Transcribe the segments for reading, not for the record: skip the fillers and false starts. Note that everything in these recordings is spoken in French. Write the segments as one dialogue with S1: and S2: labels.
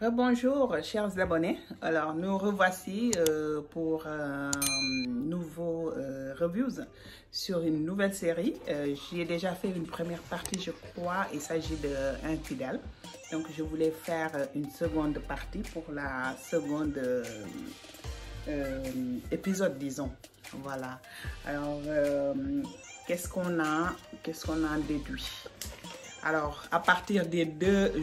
S1: Bonjour chers abonnés, alors nous revoici pour un nouveau reviews sur une nouvelle série. J'ai déjà fait une première partie, je crois, il s'agit de Infidèles. Donc je voulais faire une seconde partie pour la seconde épisode, disons. Voilà, alors qu'est-ce qu'on a déduit? Alors, à partir des deux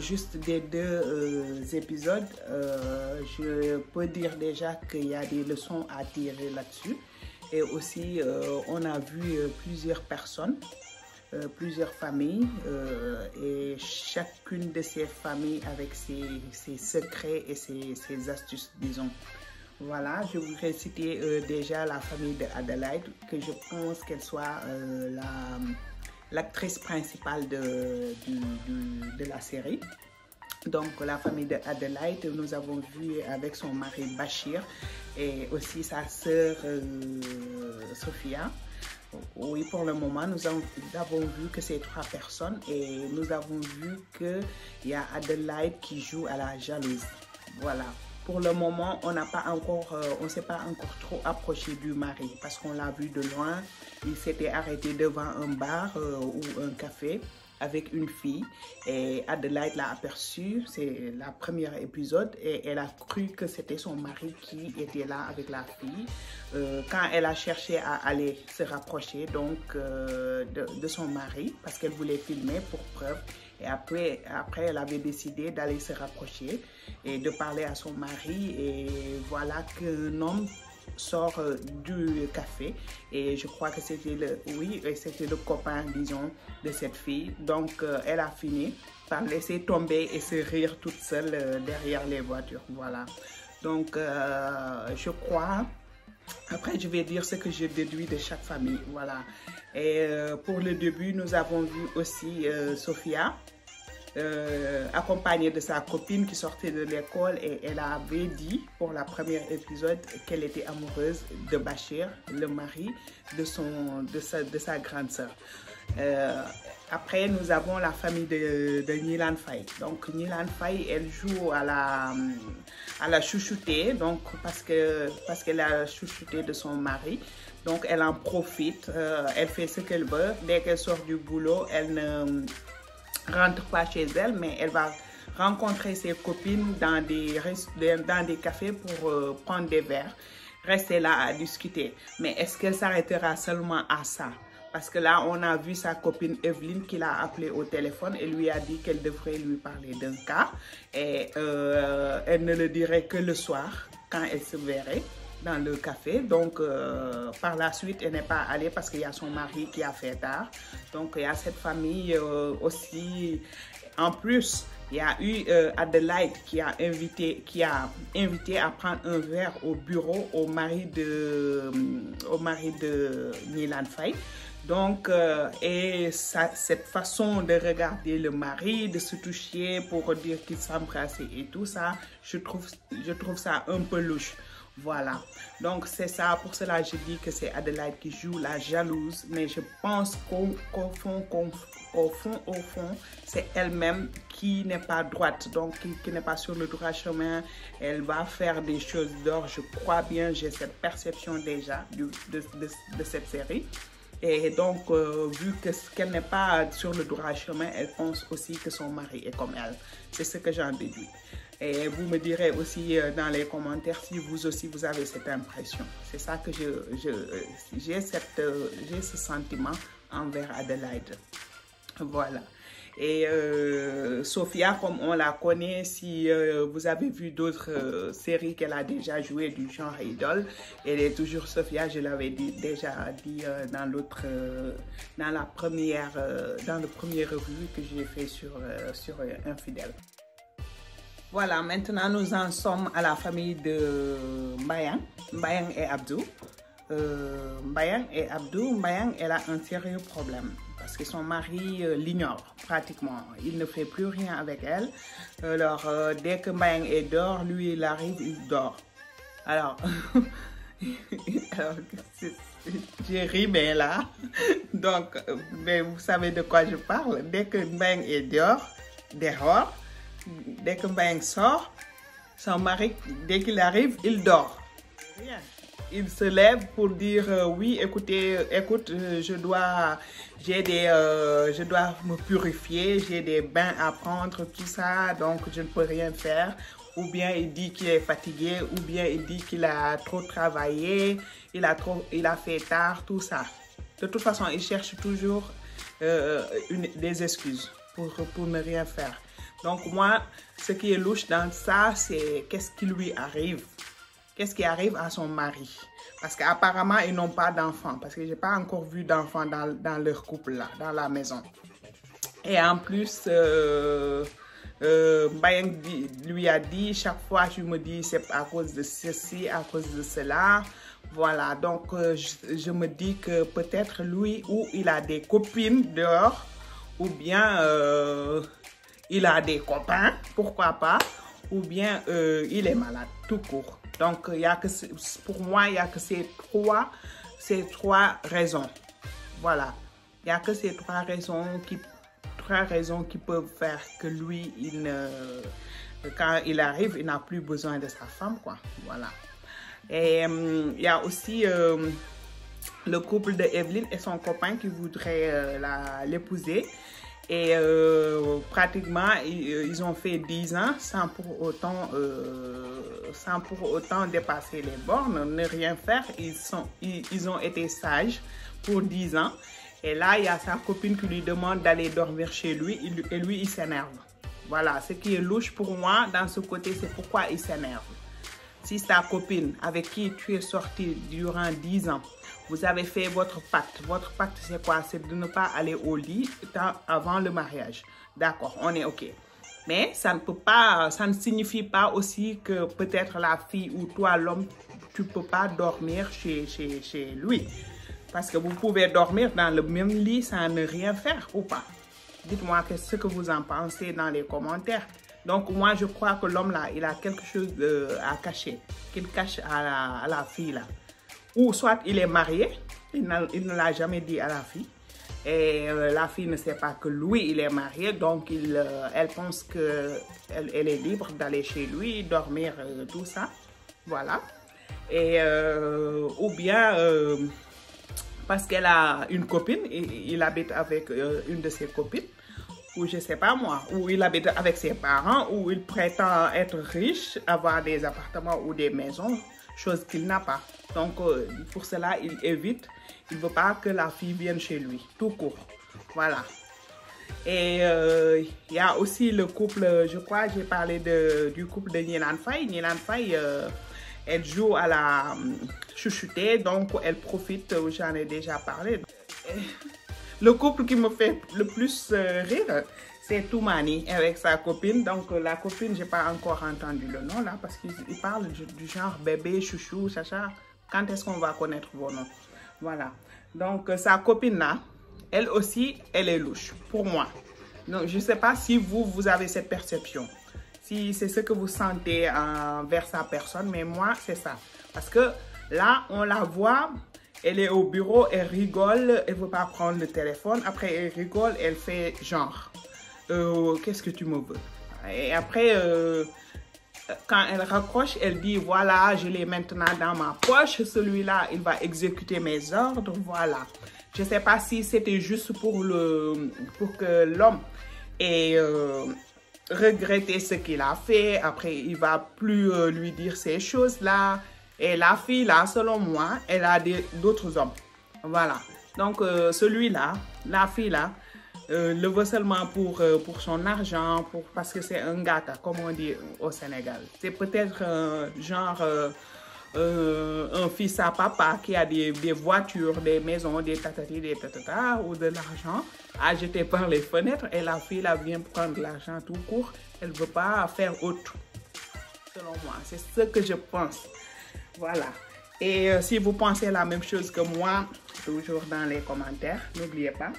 S1: épisodes, je peux dire déjà qu'il y a des leçons à tirer là-dessus. Et aussi, on a vu plusieurs personnes, plusieurs familles, et chacune de ces familles avec ses secrets et ses astuces, disons. Voilà, je voudrais citer déjà la famille d'Adelaide, que je pense qu'elle soit l'actrice principale de la série. Donc la famille d'Adelaide, nous avons vu avec son mari Bachir et aussi sa sœur Sophia. Oui, pour le moment, nous avons vu que c'est 3 personnes et nous avons vu qu'il y a Adelaide qui joue à la jalouse. Voilà. Pour le moment, on ne s'est pas encore trop approché du mari parce qu'on l'a vu de loin. Il s'était arrêté devant un bar ou un café avec une fille et Adelaide l'a aperçu. C'est le premier épisode et elle a cru que c'était son mari qui était là avec la fille. Quand elle a cherché à aller se rapprocher donc de son mari parce qu'elle voulait filmer pour preuve. Et après, elle avait décidé d'aller se rapprocher et de parler à son mari. Et voilà qu'un homme sort du café. Et je crois que c'était le copain, disons, de cette fille. Donc, elle a fini par laisser tomber et se rire toute seule derrière les voitures. Voilà. Donc, je crois... Après, je vais dire ce que je déduis de chaque famille. Voilà. Et pour le début, nous avons vu aussi Sophia, accompagnée de sa copine qui sortait de l'école et elle avait dit pour la première épisode qu'elle était amoureuse de Bachir, le mari de sa grande sœur. Après, nous avons la famille de Nilan Faye. Donc, Nilan Faye, elle joue à la chouchoutée, donc parce qu'elle a chouchouté de son mari. Donc, elle en profite, elle fait ce qu'elle veut. Dès qu'elle sort du boulot, elle ne rentre pas chez elle, mais elle va rencontrer ses copines dans des cafés pour prendre des verres, rester là à discuter. Mais est-ce qu'elle s'arrêtera seulement à ça? Parce que là, on a vu sa copine Evelyne qui l'a appelé au téléphone et lui a dit qu'elle devrait lui parler d'un cas. Et elle ne le dirait que le soir, quand elle se verrait dans le café. Donc, par la suite, elle n'est pas allée parce qu'il y a son mari qui a fait tard. Donc, il y a cette famille aussi. En plus, il y a eu Adelaide qui a invité à prendre un verre au bureau au mari de Nilan Faye. Donc, cette façon de regarder le mari, de se toucher pour dire qu'ils s'embrassent et tout ça, je trouve ça un peu louche. Voilà, donc c'est ça, pour cela je dis que c'est Adelaide qui joue la jalouse, mais je pense qu'au fond, c'est elle-même qui n'est pas droite, donc qui n'est pas sur le droit chemin. Elle va faire des choses d'or, je crois bien, j'ai cette perception déjà de cette série. Et donc, vu qu'elle n'est pas sur le droit chemin, elle pense aussi que son mari est comme elle. C'est ce que j'en déduis. Et vous me direz aussi dans les commentaires si vous aussi vous avez cette impression. C'est ça que j'ai ce sentiment envers Adelaide. Voilà. Et Sophia, comme on la connaît, si vous avez vu d'autres séries qu'elle a déjà joué du genre idole, elle est toujours Sophia. Je l'avais déjà dit dans le premier revue que j'ai fait sur Infidèles. Voilà, maintenant nous en sommes à la famille de Mbayang et Abdou. Mbayang, elle a un sérieux problème parce que son mari l'ignore pratiquement. Il ne fait plus rien avec elle. Alors, dès que Mbayang est dehors, lui, il arrive, il dort. Alors, j'ai ri, mais là, donc, mais vous savez de quoi je parle. Dès que Mbayang est dehors, dès que Mbayang sort, son mari, dès qu'il arrive, il dort. Rien. Il se lève pour dire oui, écoute, je dois me purifier, j'ai des bains à prendre, tout ça, donc je ne peux rien faire. Ou bien il dit qu'il est fatigué, ou bien il dit qu'il a trop travaillé, il a fait tard, tout ça. De toute façon, il cherche toujours des excuses pour ne rien faire. Donc moi, ce qui est louche dans ça, c'est qu'est-ce qui lui arrive. Qu'est-ce qui arrive à son mari? Parce qu'apparemment, ils n'ont pas d'enfants. Parce que je n'ai pas encore vu d'enfants dans leur couple, là, dans la maison. Et en plus, Mbayang lui a dit, chaque fois, je me dis, c'est à cause de ceci, à cause de cela. Voilà, donc je me dis que peut-être lui, ou il a des copines dehors, ou bien il a des copains, pourquoi pas, ou bien il est malade, tout court. Donc, pour moi, il n'y a que ces trois raisons. Voilà. Il n'y a que ces trois raisons qui peuvent faire que lui, quand il arrive, il n'a plus besoin de sa femme, quoi. Voilà. Et il y a aussi le couple de Evelyne et son copain qui voudraient l'épouser. Et pratiquement, ils ont fait 10 ans sans pour autant dépasser les bornes, ne rien faire. Ils ont été sages pour 10 ans. Et là, il y a sa copine qui lui demande d'aller dormir chez lui. Et lui, il s'énerve. Voilà, ce qui est louche pour moi dans ce côté, c'est pourquoi il s'énerve. Si ta copine avec qui tu es sorti durant 10 ans, vous avez fait votre pacte. Votre pacte, c'est quoi? C'est de ne pas aller au lit avant le mariage. D'accord, on est OK. Mais ça ne signifie pas aussi que peut-être la fille ou toi, l'homme, tu ne peux pas dormir chez lui. Parce que vous pouvez dormir dans le même lit sans ne rien faire ou pas. Dites-moi ce que vous en pensez dans les commentaires. Donc, moi, je crois que l'homme, là, il a quelque chose à cacher, qu'il cache à la fille, là. Ou soit il est marié, il ne l'a jamais dit à la fille. Et la fille ne sait pas que lui, il est marié. Donc, elle pense qu'elle est libre d'aller chez lui, dormir, tout ça. Voilà. Et, ou bien, parce qu'elle a une copine, il habite avec une de ses copines. Ou je ne sais pas moi, ou il habite avec ses parents, ou il prétend être riche, avoir des appartements ou des maisons, chose qu'il n'a pas. Donc, pour cela, il évite, il ne veut pas que la fille vienne chez lui, tout court. Voilà. Et il y a aussi le couple, je crois, j'ai parlé du couple de Nyelan Faye. Nyelan Faye, elle joue à la chouchoutée, donc elle profite, j'en ai déjà parlé. Le couple qui me fait le plus rire, c'est Toumani avec sa copine. Donc, la copine, je n'ai pas encore entendu le nom là parce qu'il parle du genre bébé, chouchou, chacha. Quand est-ce qu'on va connaître vos noms? Voilà. Donc, sa copine là, elle aussi, elle est louche pour moi. Donc, je ne sais pas si vous avez cette perception. Si c'est ce que vous sentez vers sa personne, mais moi, c'est ça. Parce que là, on la voit. Elle est au bureau, elle rigole, elle ne veut pas prendre le téléphone. Après, elle rigole, elle fait genre, qu'est-ce que tu me veux? Et après, quand elle raccroche, elle dit, voilà, je l'ai maintenant dans ma poche. Celui-là, il va exécuter mes ordres, voilà. Je ne sais pas si c'était juste pour que l'homme ait regretté ce qu'il a fait. Après, il ne va plus lui dire ces choses-là. Et la fille, là, selon moi, elle a d'autres hommes. Voilà. Donc, celui-là, la fille, là, le veut seulement pour son argent, parce que c'est un gâteau, comme on dit au Sénégal. C'est peut-être genre un fils à papa qui a des voitures, des maisons, des tatati, des tatata, ou de l'argent à jeter par les fenêtres. Et la fille, là, vient prendre l'argent tout court. Elle ne veut pas faire autre. Selon moi, c'est ce que je pense. Voilà. Et si vous pensez la même chose que moi, toujours dans les commentaires, n'oubliez pas.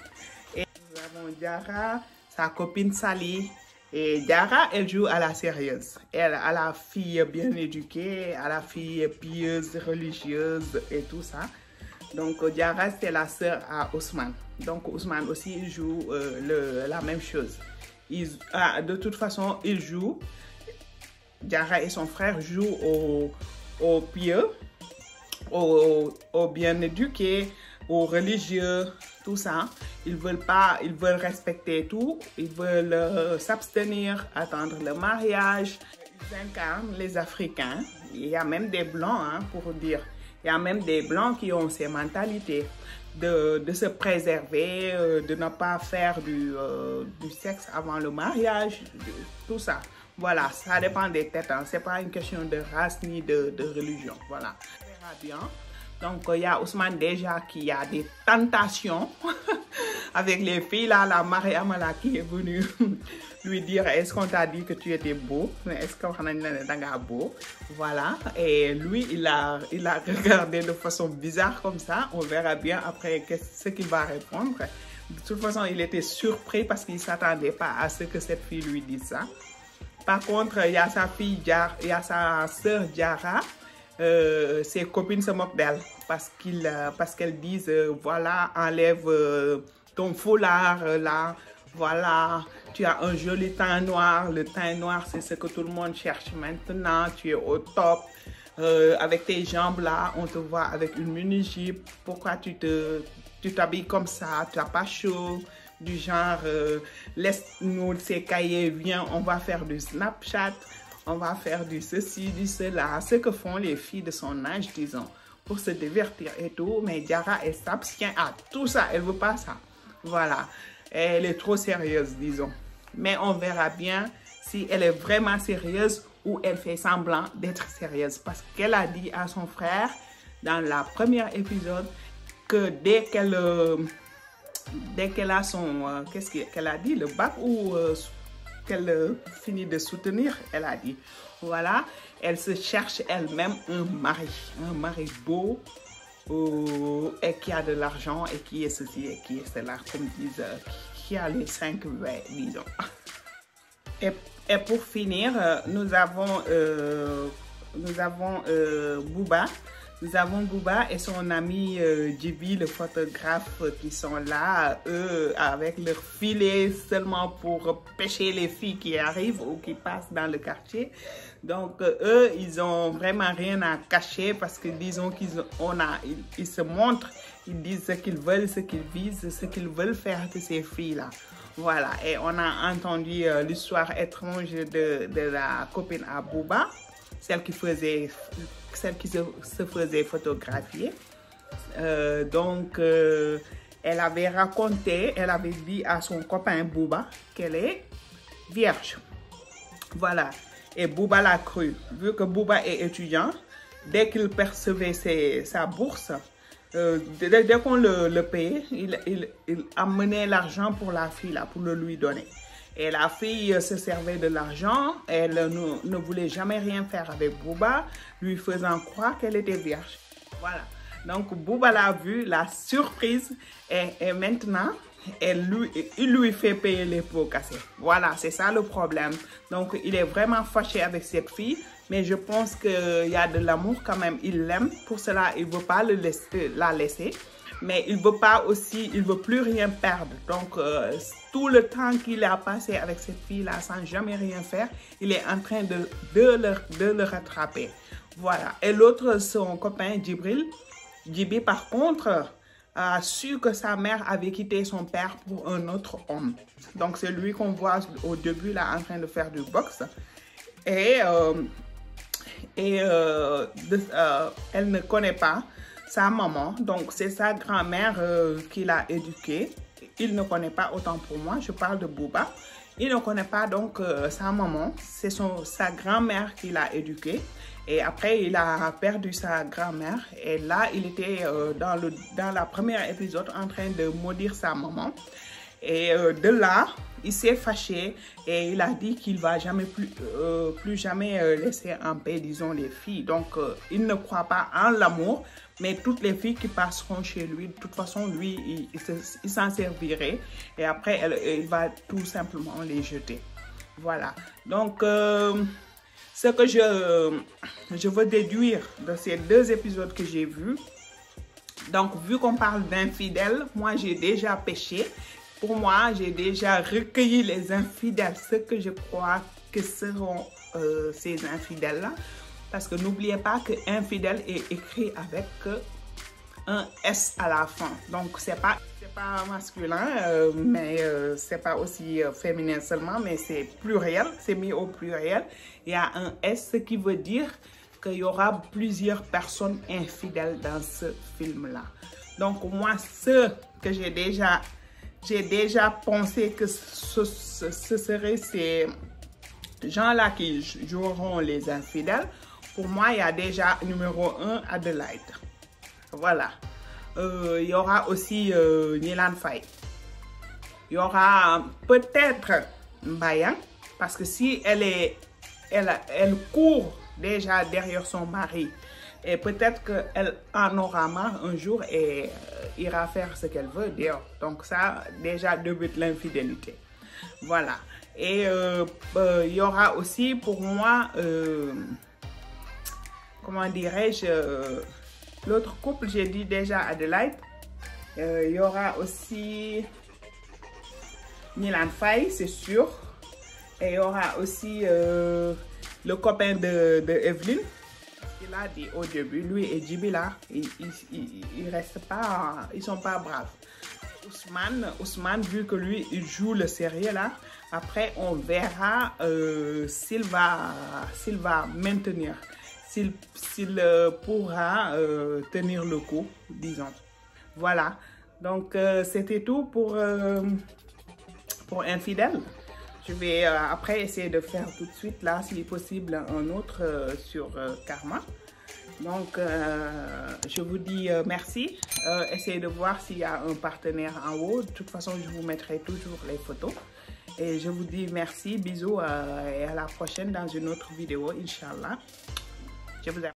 S1: Et nous avons Diarra, sa copine Sally. Et Diarra, elle joue à la sérieuse. Elle, à la fille bien éduquée, à la fille pieuse, religieuse et tout ça. Donc Diarra, c'est la sœur à Ousmane. Donc Ousmane aussi joue la même chose. de toute façon, ils jouent. Diarra et son frère jouent aux pieux, aux bien éduqués, aux religieux, tout ça. Ils veulent respecter tout. Ils veulent s'abstenir, attendre le mariage. Ils incarnent les Africains. Il y a même des Blancs, hein, pour dire. Il y a même des Blancs qui ont ces mentalités de se préserver, de ne pas faire du sexe avant le mariage, tout ça. Voilà, ça dépend des têtes. Hein. Ce n'est pas une question de race ni de religion. Voilà. On verra bien. Donc, il y a Ousmane déjà qui a des tentations avec les filles. Là, la Mariam là, qui est venue lui dire, est-ce qu'on t'a dit que tu étais beau? Est-ce qu'on a dit que tu étais beau? Voilà. Et lui, il a regardé de façon bizarre comme ça. On verra bien après ce qu'il va répondre. De toute façon, il était surpris parce qu'il ne s'attendait pas à ce que cette fille lui dise ça. Par contre, il y a sa fille, il y a sa sœur Diarra. Ses copines se moquent d'elle parce qu'elles disent voilà, enlève ton foulard là, voilà, tu as un joli teint noir. Le teint noir, c'est ce que tout le monde cherche maintenant. Tu es au top. Avec tes jambes là, on te voit avec une mini-jupe. Pourquoi tu t'habilles comme ça? Tu n'as pas chaud? Du genre, laisse-nous ces cahiers, viens, on va faire du Snapchat, on va faire du ceci, du cela. Ce que font les filles de son âge, disons, pour se divertir et tout. Mais Diarra, elle s'abstient à tout ça. Elle ne veut pas ça. Voilà. Elle est trop sérieuse, disons. Mais on verra bien si elle est vraiment sérieuse ou elle fait semblant d'être sérieuse. Parce qu'elle a dit à son frère, dans la première épisode, que dès qu'elle a son... qu'est-ce qu'elle a dit? Le bac ou qu'elle finit de soutenir, elle a dit. Voilà, elle se cherche elle-même un mari beau et qui a de l'argent et qui est ceci et qui est cela, comme disent, qui a les 5 V, disons. Et pour finir, nous avons Bouba. Nous avons Bouba et son ami Djibi, le photographe, qui sont là, eux, avec leur filet seulement pour pêcher les filles qui arrivent ou qui passent dans le quartier. Donc, eux, ils ont vraiment rien à cacher parce que disons ils se montrent, ils disent ce qu'ils veulent, ce qu'ils visent, ce qu'ils veulent faire de ces filles-là. Voilà, et on a entendu l'histoire étrange de la copine à Bouba, celle qui se faisait photographier. Elle avait dit à son copain Bouba qu'elle est vierge. Voilà. Et Bouba l'a cru. Vu que Bouba est étudiant, dès qu'il percevait sa bourse, dès qu'on le payait, il amenait l'argent pour la fille, là, pour le lui donner. Et la fille se servait de l'argent, elle ne voulait jamais rien faire avec Bouba, lui faisant croire qu'elle était vierge. Voilà. Donc Bouba l'a vu, la surprise, et maintenant, il lui fait payer les pots cassés. Voilà, c'est ça le problème. Donc il est vraiment fâché avec cette fille, mais je pense qu'il y a de l'amour quand même, il l'aime. Pour cela, il ne veut pas la laisser. Mais il veut pas aussi, il veut plus rien perdre. Donc, tout le temps qu'il a passé avec cette fille-là sans jamais rien faire, il est en train de le rattraper. Voilà. Et l'autre, son copain Djibi, par contre, a su que sa mère avait quitté son père pour un autre homme. Donc, c'est lui qu'on voit au début là en train de faire du boxe. Et elle ne connaît pas sa maman, donc c'est sa grand-mère qui l'a éduquée. Il ne connaît pas, autant pour moi, je parle de Bouba. Il ne connaît pas donc sa maman, c'est sa grand-mère qui l'a éduquée. Et après, il a perdu sa grand-mère. Et là, il était dans la première épisode en train de maudire sa maman. Et de là, il s'est fâché et il a dit qu'il ne va plus jamais laisser en paix, disons, les filles. Donc, il ne croit pas en l'amour, mais toutes les filles qui passeront chez lui, de toute façon, lui, il s'en servirait. Et après, il va tout simplement les jeter. Voilà. Donc, ce que je veux déduire de ces 2 épisodes que j'ai vus, donc, vu qu'on parle d'infidèles, moi, j'ai déjà péché. pour moi, j'ai déjà recueilli les infidèles, ce que je crois que seront ces infidèles-là. Parce que n'oubliez pas que infidèle est écrit avec un S à la fin. Donc, c'est pas masculin, mais c'est pas aussi féminin seulement, mais c'est pluriel, c'est mis au pluriel. Il y a un S, ce qui veut dire qu'il y aura plusieurs personnes infidèles dans ce film-là. Donc, moi, ce que j'ai déjà pensé que ce serait ces gens-là qui joueront les infidèles. Pour moi, il y a déjà numéro 1, Adelaide. Voilà. Il y aura aussi Nilan Faye. Il y aura peut-être Mbayang, parce que si elle court déjà derrière son mari, et peut-être qu'elle en aura marre un jour et ira faire ce qu'elle veut dire. Donc ça, déjà, débute l'infidélité. Voilà. Et il y aura aussi pour moi, comment dirais-je, l'autre couple, j'ai dit déjà Adelaide. Il y aura aussi Nilan Faye, c'est sûr. Et il y aura aussi le copain de Evelyne. Il a dit au début, lui et Djibila, ils restent pas, ils sont pas braves. Ousmane, vu que lui, il joue le sérieux là, après on verra s'il va maintenir, s'il pourra tenir le coup, disons. Voilà, donc c'était tout pour Infidèle. Je vais après essayer de faire tout de suite là, si possible, un autre sur Karma. Donc, je vous dis merci. Essayez de voir s'il y a un partenaire en haut. De toute façon, je vous mettrai toujours les photos. Et je vous dis merci, bisous et à la prochaine dans une autre vidéo, Inch'Allah. Je vous aime.